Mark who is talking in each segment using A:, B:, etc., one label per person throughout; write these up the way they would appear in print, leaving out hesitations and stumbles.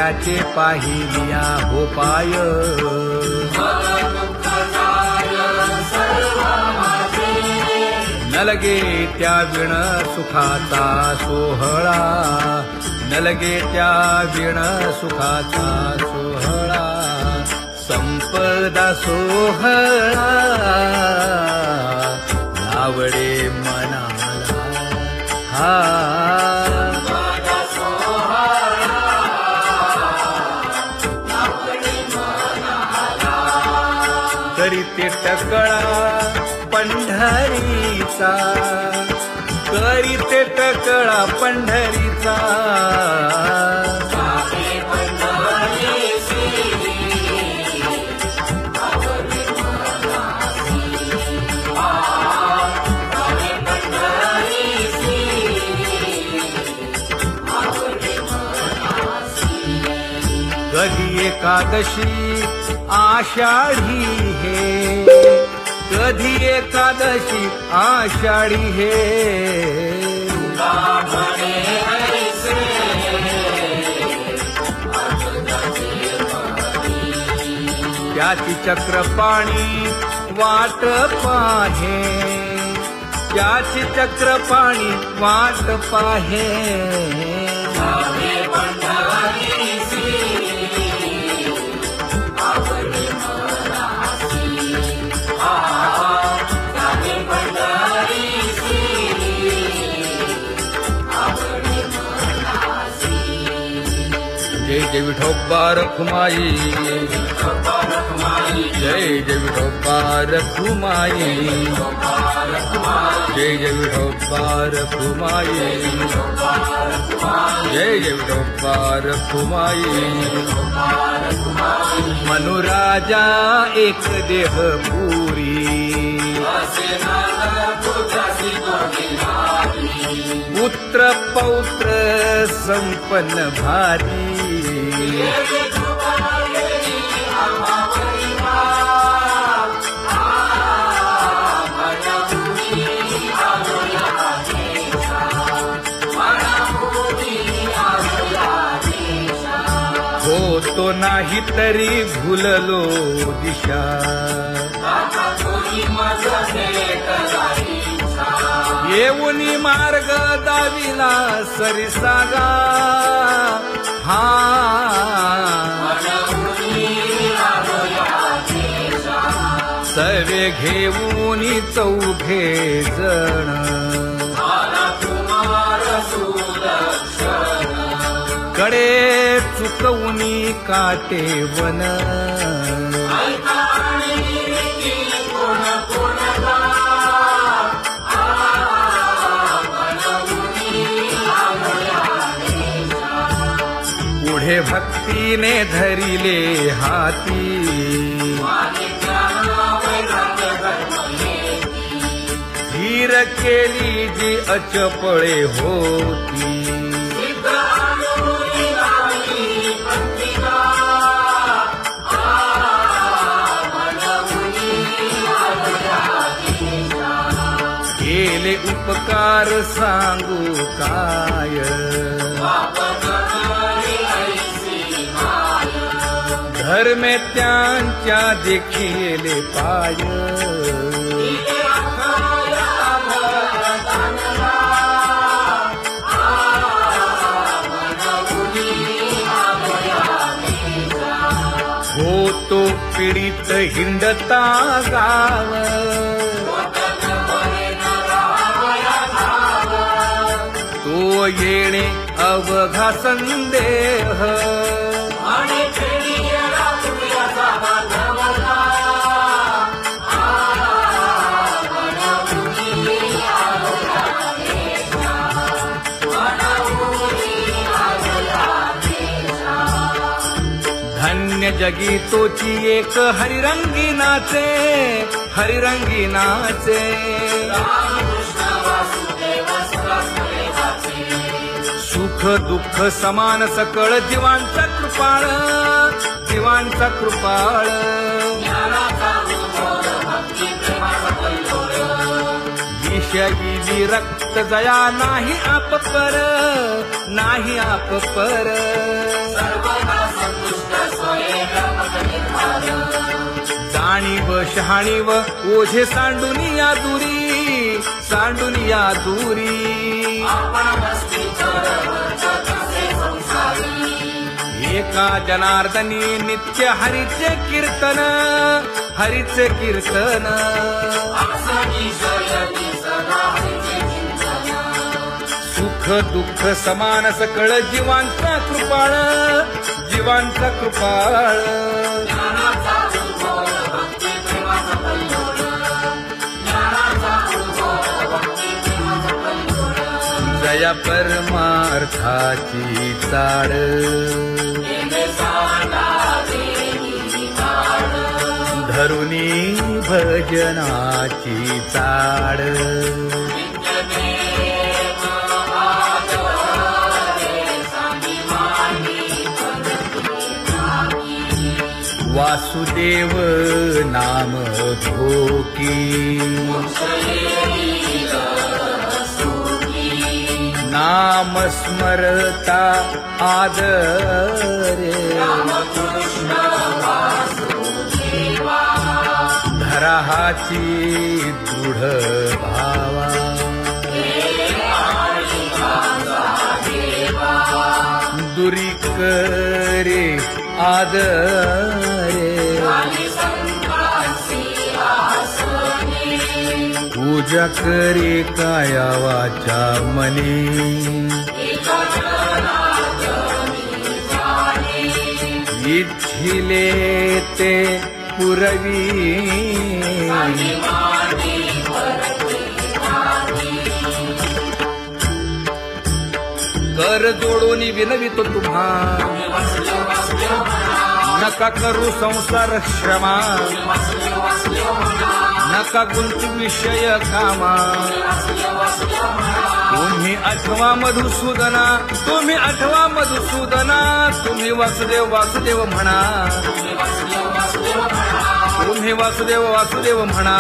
A: त्याचे पाहिलिया हो पाय. न लगे त्या विण सुखाचा सोहळा, न लगे त्या विण सुखाचा सोहळा. संपदा सोहळा आवडे मनाला हा. करीते टकळा पंढरीचा, करीते टकळा पंढरीचा. कधी एकादशी आषाढी हे, कधी एकादशी आषाढी हे. त्याची चक्रपाणी वाट पाहे, त्याची चक्रपाणी वाट पाहे. जय जय विठोबा रखुमाई, जय जय विठोबा रखुमाई, जय जय विठोबा रखुमाई, जय जय विठोबा रखुमाई. मनुराजा एक देह पुरी, पुत्र पौत्र संपन्न भारी. होतो नाही तरी भुललो दिशा, येऊनी मार्ग दाविला सरिसागा हा. सर्वे घेऊनी चौघे जण, कडे चुकवूनी काटे वन. पुढे भक्तीने धरिले हाती, धीर केली जी अचपळे होती. केले उपकार सांगू काय, धर्मे त्यांच्या देखिले पाय. होतो पीडित हिंडता गाव, तो येणे अवघा संदेह. धन्य जगी तोची एक हरिरंगी नाचे, हरिरंगी नाचे. सुख दुःख समान सकळ जीवांचा कृपाळ, जीवांचा कृपाळ. विषयी विरक्त जया नाही आप पर, नाही आप पर. हाणी व ओझे सांडुनिया दुरी, सांडुनिया दुरी. एका जनार्दनी नित्य हरीचे कीर्तन, हरीचे कीर्तन. सुख दुःख समान सकळ जीवांचा कृपाळ, जीवांचा कृपाळ. जया परमार्थाची चाड, धरुनी भजनाची चाड. वासुदेव नाम धोकी, नाम स्मरता आदरे. धराहाची दृढ भावा, दुरी करे आदरे. पूजा करे काया वाचा मनी, इच्छिले ते पुरवी. कर जोडून विनवितो तुम्हा, नका करू संसार श्रमा. नका गुंतू विषय कामा. तुम्ही आठवा मधुसूदना, तुम्ही आठवा मधुसूदना. तुम्ही वासुदेव वासुदेव म्हणा, तुम्ही वासुदेव वासुदेव म्हणा.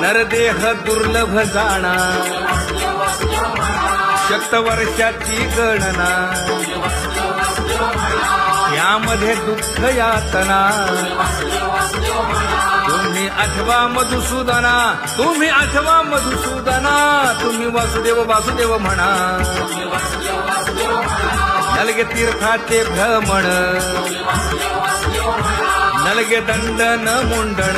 A: नरदेह दुर्लभ जाणा, शतवर्षाची गणना. यामध्ये दुःख यातना. तुम्ही आठवा मधुसूदना, तुम्ही आठवा मधुसूदना. तुम्ही वासुदेव वासुदेव म्हणा. नलगे तीर्थाचे भ्रमण, नलगे दंडन मुंडण.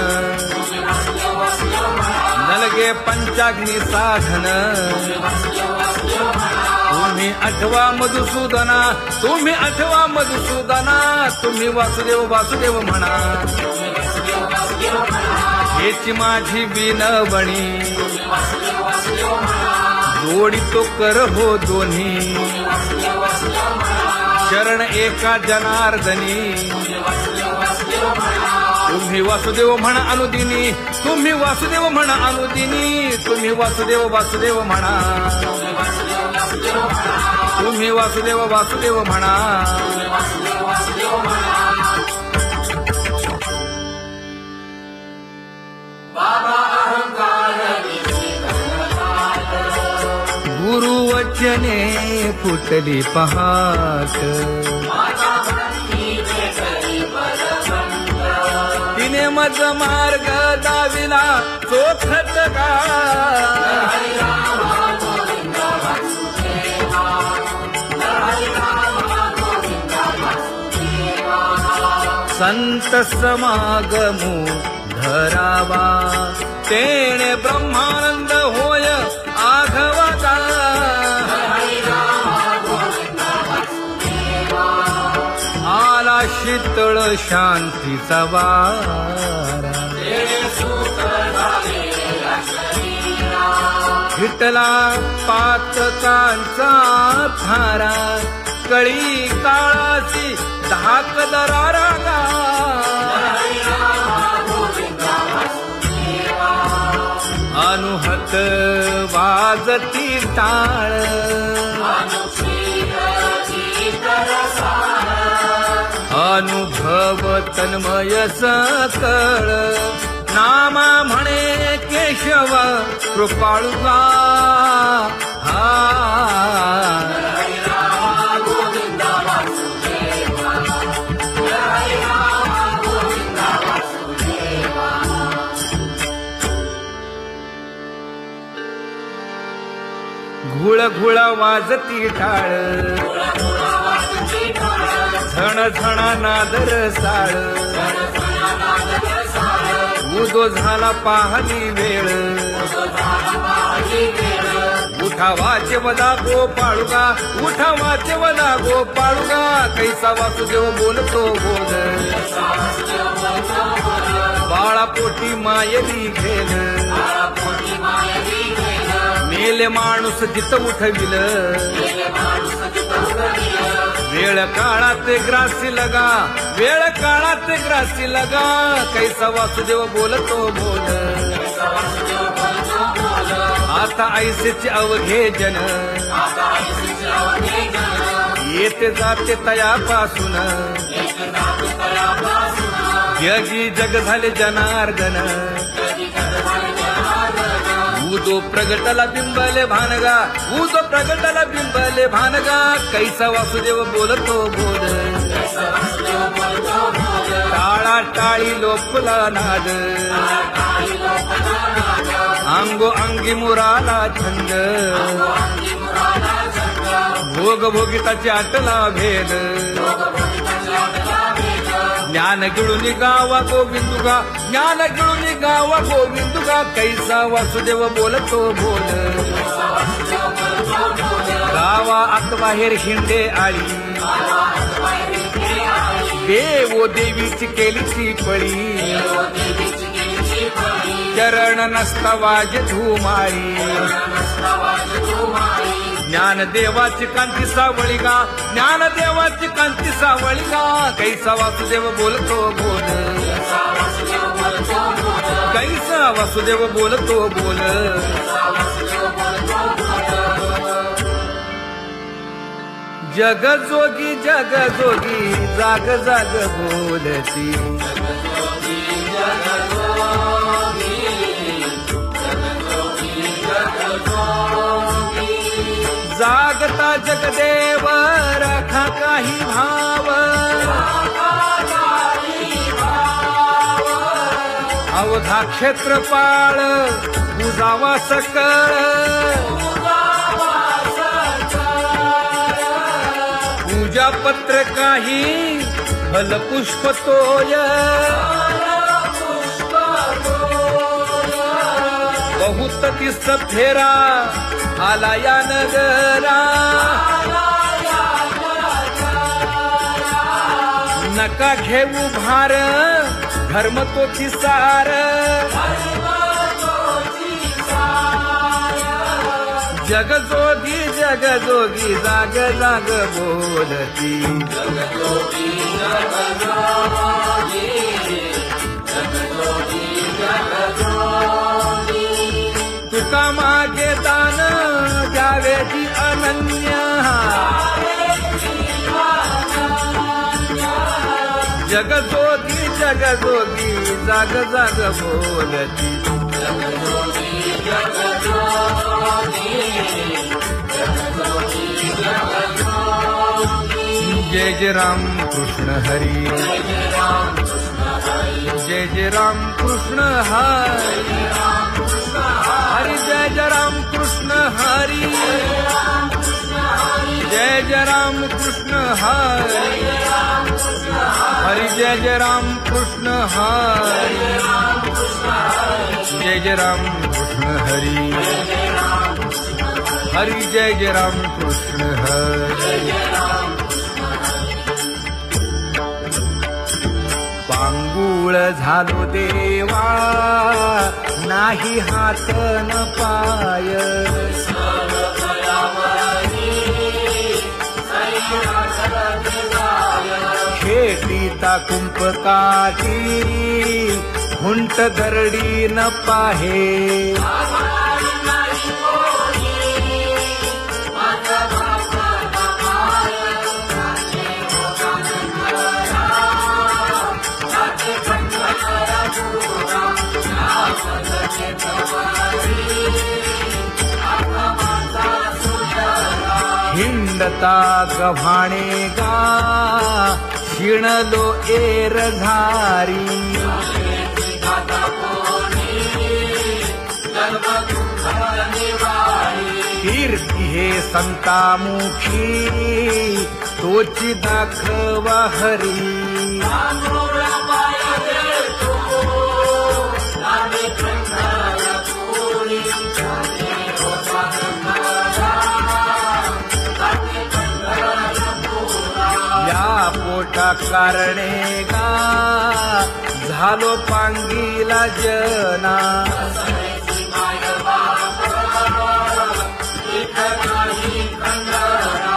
A: नलगे पंचाग्नी साधन. तुम्ही आठवा मधुसूदना, तुम्ही आठवा मधुसूदना. तुम्ही वासुदेव वासुदेव म्हणा. हेची माझी विनवणी, जोडितो कर हो दोन्ही. शरण एका जनार्दनी. तुम्ही वासुदेव म्हणा अनुदिनी, तुम्ही वासुदेव म्हणा अनुदिनी. तुम्ही वासुदेव वासुदेव म्हणा, तुम्ही वासुदेव वासुदेव म्हणा. गुरुवचने फुटली पहाट, तिने मज मार्ग दाविला चोखत का. संत समागमू धरावा, तेणे ब्रह्मानंद होय आघवाचा. आला शीतळ शांतीचा वारा, विठला पातकांचा थारा. कळी काळाची धाक दरारा. अनुहत वाजती टाळ, अनुभव तन्मय सकळ. नामा म्हणे केशव कृपाळुला. घुळ घुळ वाजती टाळ झण झणा नादर साळ उदो झाला पाहली वेळ उठा वाचे वदा गोपाळुगा उठा वाचे वदा गोपाळुगा कैसा वासुदेव बोलतो बोल बाळा पोटी मायली घेल मेले माणूस जित उठविल वेळ काळात ग्रासी लगा वेळ काळात ग्रासी लगा कैसा वासुदेव बोलतो बोल आता ऐसेचे अवघे जन येते जाते तयापासून जगी जग झाले जनार्दन उदो प्रगटला बिंबले भानगा उदो प्रगटला बिंबले भानगा कैसा वासुदेव बोलतो बोल टाळा टाळी लोपला नाद अंगो अंगी मुराला छंद भोग भोगिताची आटला भेद ज्ञान गिळून गावा गोविंदुगा ज्ञान गिळून गावा गोविंदुगा कैसा वासुदेव बोलतो बोल गावा आत बाहेर हिंडे आळी देवो देवीची केलीची पळी चरण नसता वाज धुमाळी ज्ञान देवाची कांती सावळी गा ज्ञान देवाची कांती सावळी गा कैसा वासुदेव बोलतो बोल कैसा वासुदेव बोलतो बोल जग जोगी जाग जाग बोलती जागता जगदेव राखा काही भाव अवधा क्षेत्रपाळ बुजावा सकळ पूजा पत्र काही फलपुष्प तोय बहुत तिस फेरा आला या नगरा नका घेऊ भार धर्म तो सार जग जोगी जाग जाग बोलती तुका मागे दान द्यावेची अनन्य जग जोगी जाग जाग बोलती जय जय राम कृष्ण हरी जय जय राम कृष्ण हरी हरि जय जय राम कृष्ण हरी जय जय राम कृष्ण हरी हरि जय जय राम कृष्ण हरी जय जय राम कृष्ण हरी हरि जय जय राम कृष्ण हरी पांगुळ झालो देवा नाही हात न पाय खेटीता कुंपकाठी हुंट दरडी न पाहे हिंडता गव्हाणे गा शिणलो एरधारी कीर्ती हे संतामुखी तोची दाखवा हरी या पोटा कारणे गा झालो पांगीला जना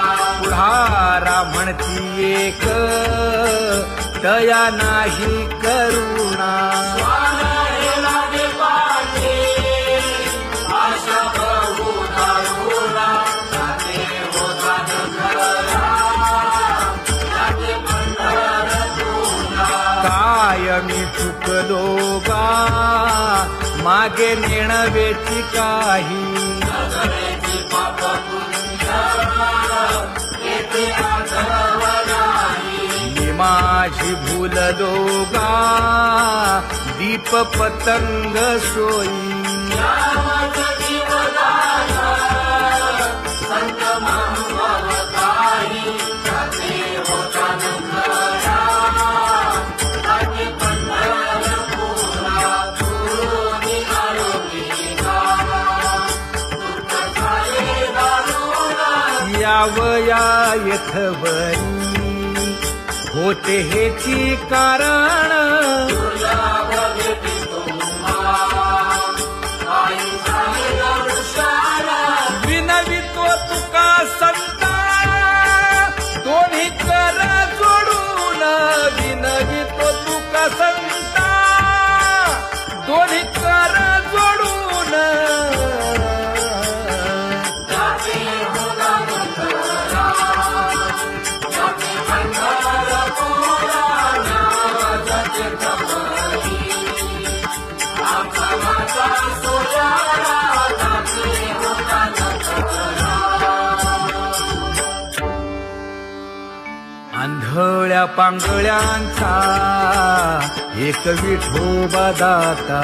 A: पुढारा म्हणती एक तया नाही करुणा काय मी चुकलो गा मागे नेणवेची काही मी माझी भूललो गा दीप पतंग सोयी यावया यथवरी होते हेची कारण विनवितो तुका संता दोन्ही कर जोडून विनवितो तुका संता दोन्ही कर जोडून आंधळ्या पांगळ्यांचा एक विठोबा दाता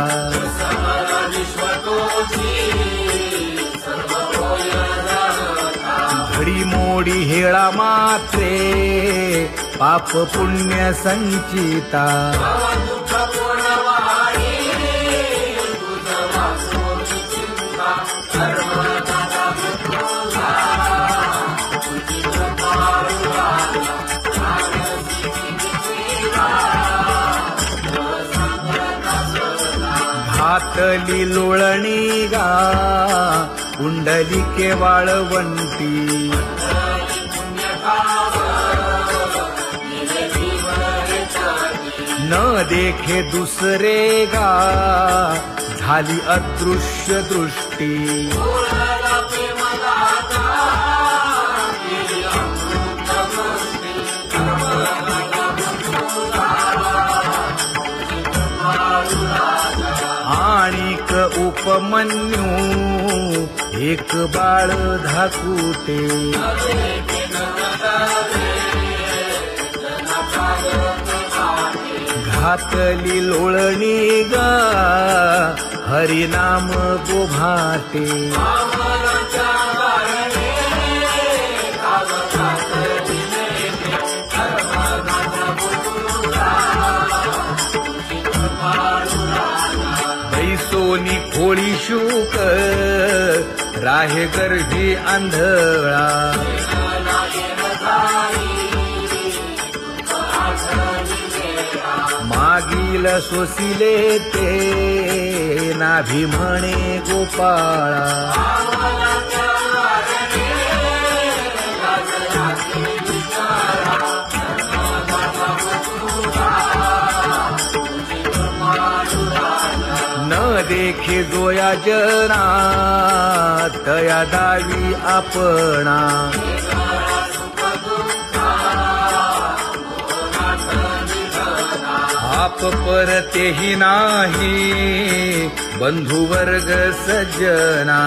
A: घडी मोडी हेळा मात्रे पाप पुण्य संचिता घातली लोळणी गा कुंडलिके वाळवंटी न देखे दुसरे गा झाली अदृश्य दृष्टी आणिक उपमन्यू एक बाळ धाकुटे घातली लोळणी गा हरिनाम गोभाटे बैसोनी खोळी शूक राहे गर्भी आंधळा मागील सोसिले ते नाभी म्हणे गोपाळा न देखे जोया जना तया दावी आपणा आप परतेही नाही बंधुवर्ग सज्जना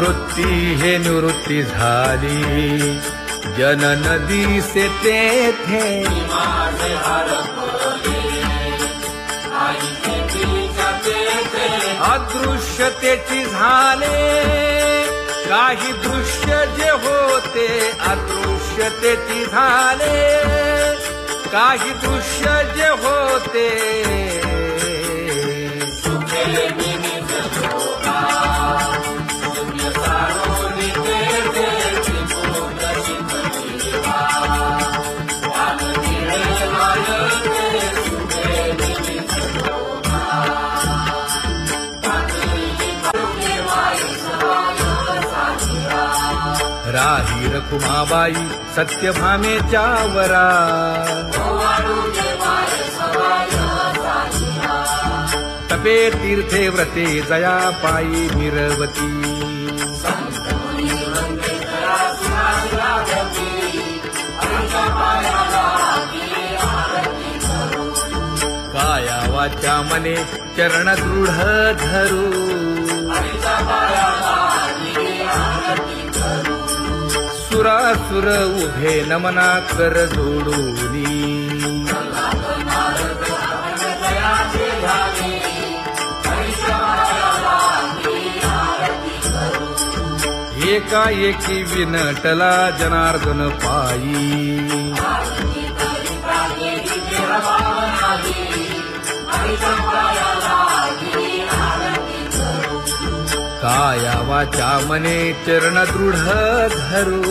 A: वृत्ती हे निवृत्ती झाली, जन नदी से तेथे अदृश्यतेची झाले, काही दृश्य जे होते अदृश्यतेची झाले, काही दृश्य जे होते राही रखुमाबाई सत्यभामेच्या वरा, तपे तीर्थे व्रते जया पायी मिरवती, काया वाचा मने चरण दृढ धरू, सुरासुर उभे नमना कर जोडूनी, एकाएकी विनटला जनार्दन पायी, काया वाचा मने चरण दृढ धरू,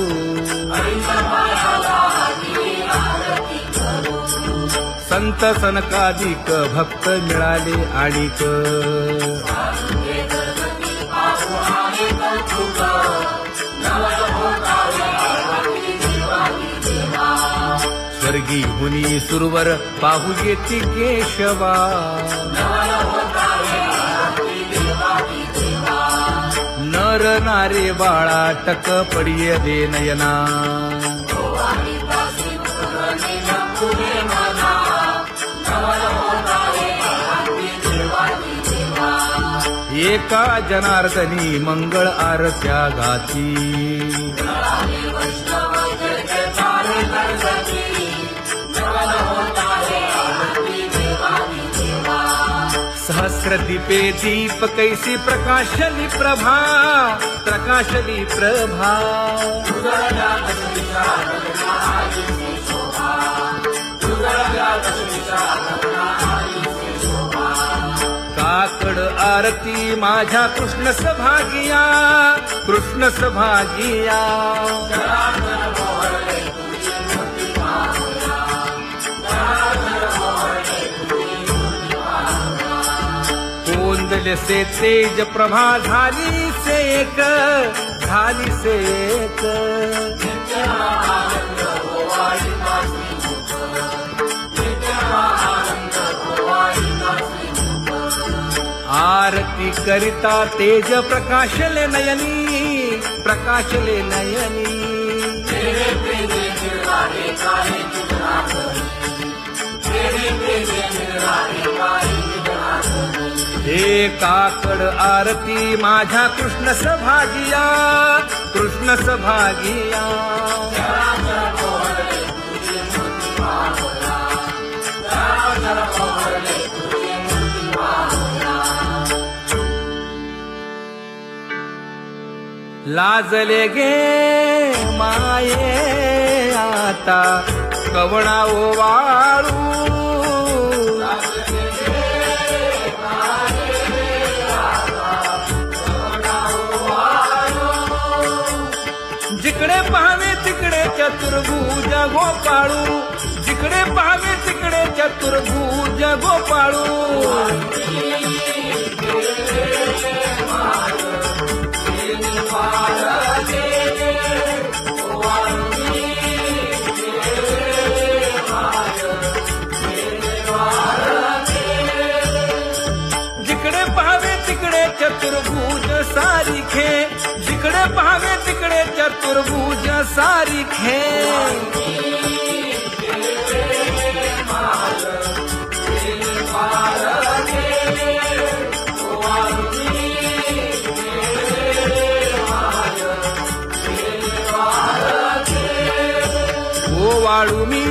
A: संत सनकादिक भक्त मिळाले आणिक, स्वर्गी हुनी सुरवर पाहू येती केशवा, नर नारे बाळा टक पडिय दे नयना, एका जनार्दनी मंगळ आरत्या गाती, सहस्र दीपे दीप कैसी प्रकाशली प्रभा, प्रकाशली प्रभा, काकड आरती माझ्या कृष्ण सभागिया, कृष्ण सभागिया, कोंदले से तेज प्रभा झाली सेक, झाली सेक, आरती करिता तेज प्रकाशले नयनी, प्रकाशले नयनी, हे काकड आरती माझ्या कृष्ण सभागिया, कृष्ण सभागिया, लाजले गे माये आता कवणा ओवाळू, जिकडे पाहावे तिकडे चतुर्भुज गोपाळू, जिकडे पाहावे तिकडे चतुर्भुज गोपाळू, जिकडे पाहावे तिकडे चतुर्भुज सारिखे, जिकडे पाहावे तिकडे चतुर्भुज सारिखे, वाळू मी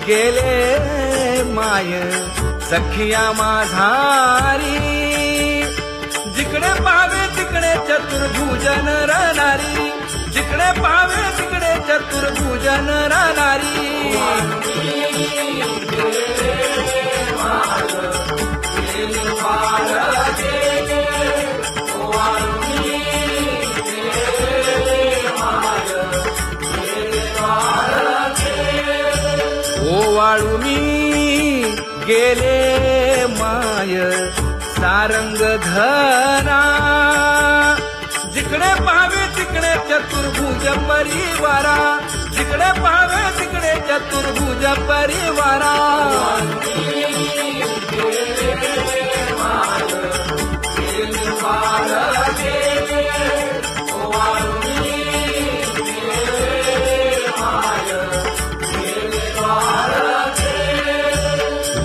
A: गेले माय सखिया माझारी, जिकडे पाहावे तिकडे चतुर्भुज नरनारी, जिकडे पाहावे तिकडे चतुर्भुज नरनारी. ओ वाळू मी गेले माय सारंग धना, जिकडे पाहावे तिकडे चतुर्भुज परिवारा, जिकडे पाहावे तिकडे चतुर्भुज परिवारा.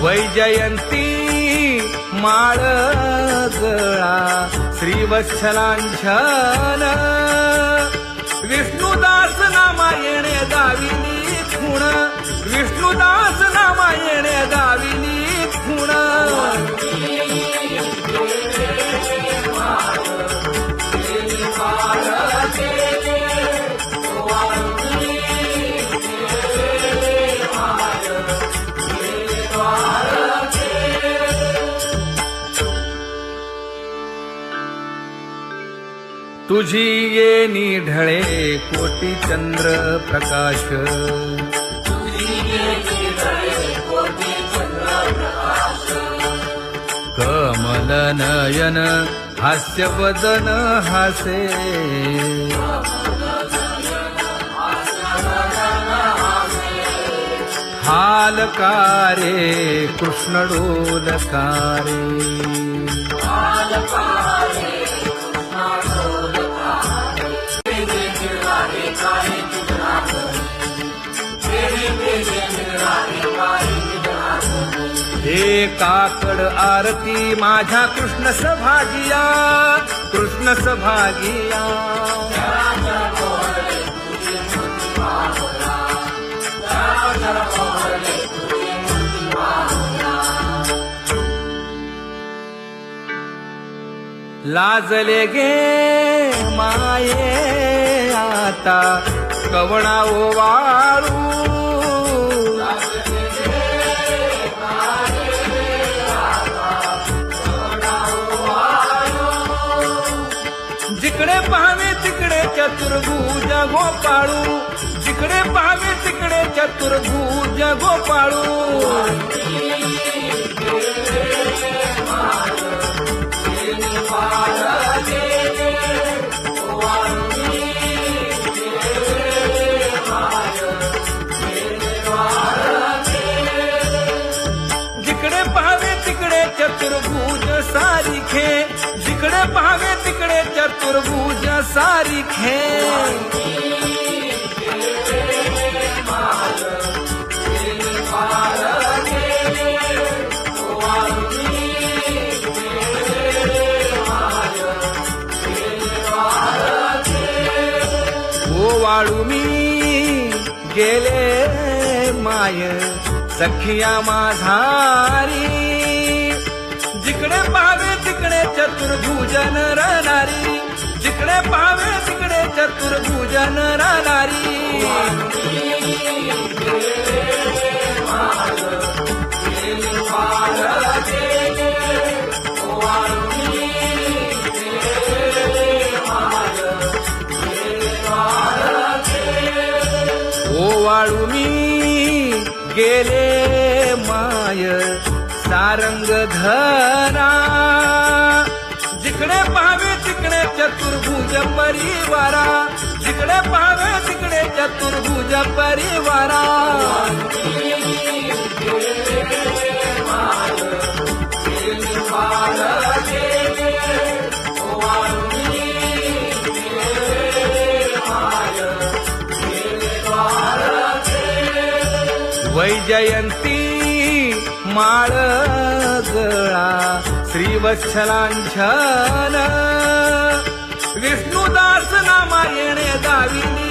A: वैजयंती माळ गळा श्रीवत्सलांछन, विष्णुदास नामायणे दाविनी खूण, विष्णुदास नामायणे दाविनी खूण. तुझी येणी ढळे कोटी चंद्र प्रकाश, कमल नयन हास्य वदन हासे, हालकारे कृष्ण डोलकारे. हे काकड आरती माझ्या कृष्ण सभागिया, कृष्ण सभागिया. लाजले गे माये आता कवणा ओ वाळू, जिकडे पाहावे तिकडे चतुर्भुज गोपाळू, जिकडे पाहावे तिकडे चतुर्भुज गोपाळू. जिकडे पाहावे तिकडे चतुर्भुज सारिखे, जिकडे पाहावे तिकडे चतुर्भुज सारिखे. ओ वाळू मी गेले माय सखिया माझारी, जिकडे पाहावे तिकडे चतुर्भुज नरनारी, जिकडे पाहावे तिकडे चतुर्भुज नरनारी. ओ वाळू मी गेले माय सारंग धना, जिकडे पाहावे तिकडे चतुर्भुज परिवारा, जिकडे पाहावे तिकडे चतुर्भुज परिवारा. वैजयंती माळ गळा श्रीवत्सलांछन, विष्णुदास नामायणे दाविनी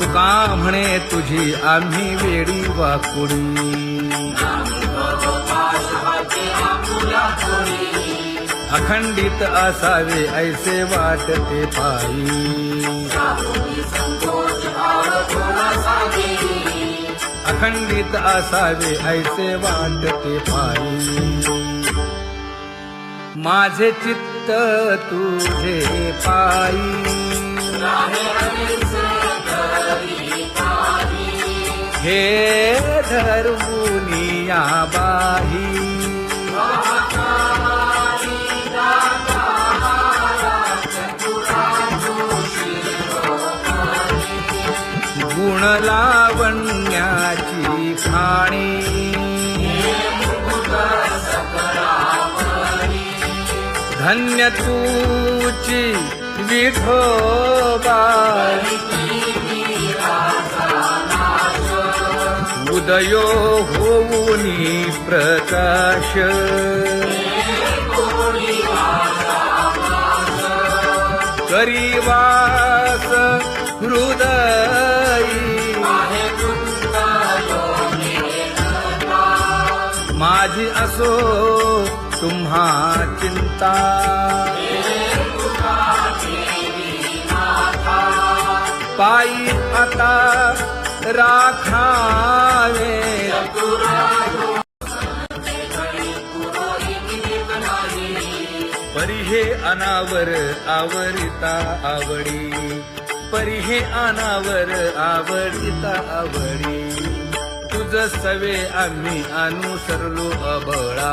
A: तुका म्हणे तुझी आम्ही वेडी वाकुडी अखंडित असावे ऐसे वाटते पायी अखंडित असावे ऐसे वाटते पायी माझे चित्त तुझे पायी हे धर्मुनिया बाही गुण लावण्याची खाणी धन्य तूची विठोबा उदयो होऊनी प्रकाश करीवास हृदयी माझी असो तुम्हा चिंता पायी आता राखावे परिहे अनावर आवरिता आवडी परिहे अनावर आवडिता आवडी तुझ सवे आम्ही अनुसरलो अबळा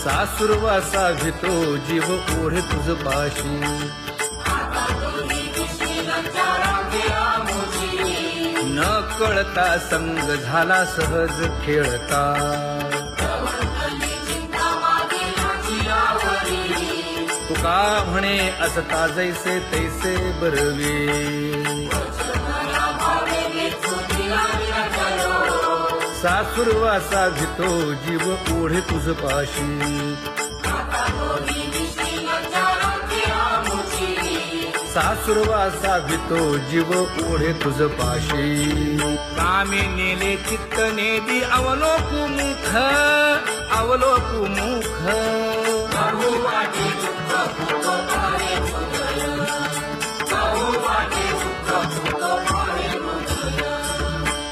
A: सासुरवासा भितो जीव ओढे तुझ पाशी न कळता संग झाला सहज खेळता तुका म्हणे असता जैसे तैसे बरवे सासुरवासा भितो जीव ओढे तुझ पाशी सासुरवासा भितो जीव ओढे तुझ पाशी कामी नेले चित्त नेदी अवलोकुमुख अवलोकुमुख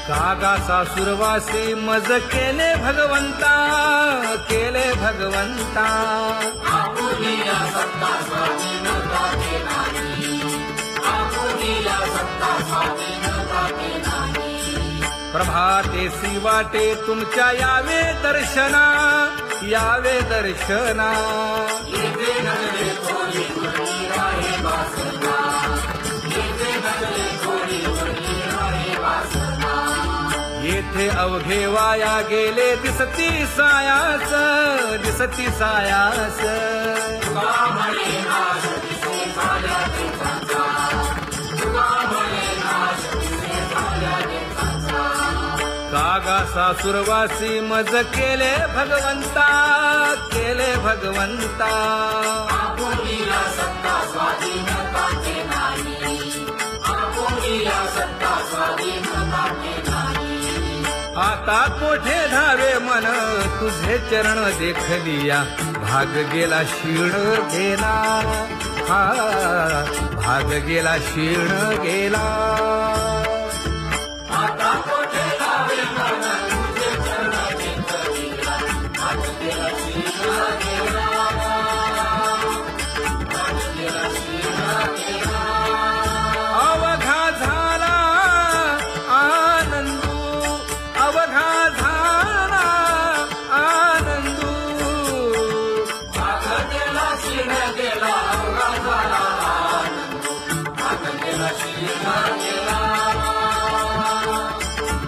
A: कागा सासुरवासे मज केले भगवंता केले भगवंता प्रभाते वाटे तुमच्या यावे दर्शना यावे दर्शना येथे अवघे वाया गेले दिसती सायास दिसती सायास कागा सासुरवासी मज केले भगवंता केले भगवंता आता कोठे धावे मन तुझे चरण देखलिया भाग गेला क्षीण गेला हा भाग गेला क्षीण गेला आता कोठे धावे मन तुझे चरण देखलिया भाग गेला क्षीण गेला भाग गेला क्षीण गेला अवघा झाला अवघा झाला आनंदू भाग गेला क्षीण गेला अवघा झाला आनंदू भाग गेला क्षीण गेला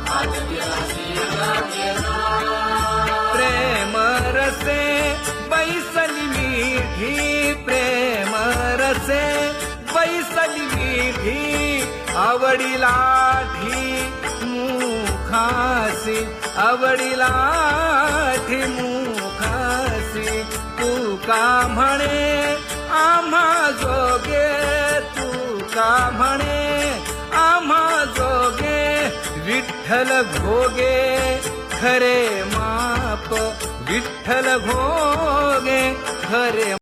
A: भाग गेला क्षीण गेला प्रेम रसे बैसली मीठी प्रेम रसे बैसली मीठी आवडीला मुखासी आवडीला मुखासी तू का म्हणे आम्हा जो विठ्ठल भोगे खरे माप, विठ्ठल भोगे खरे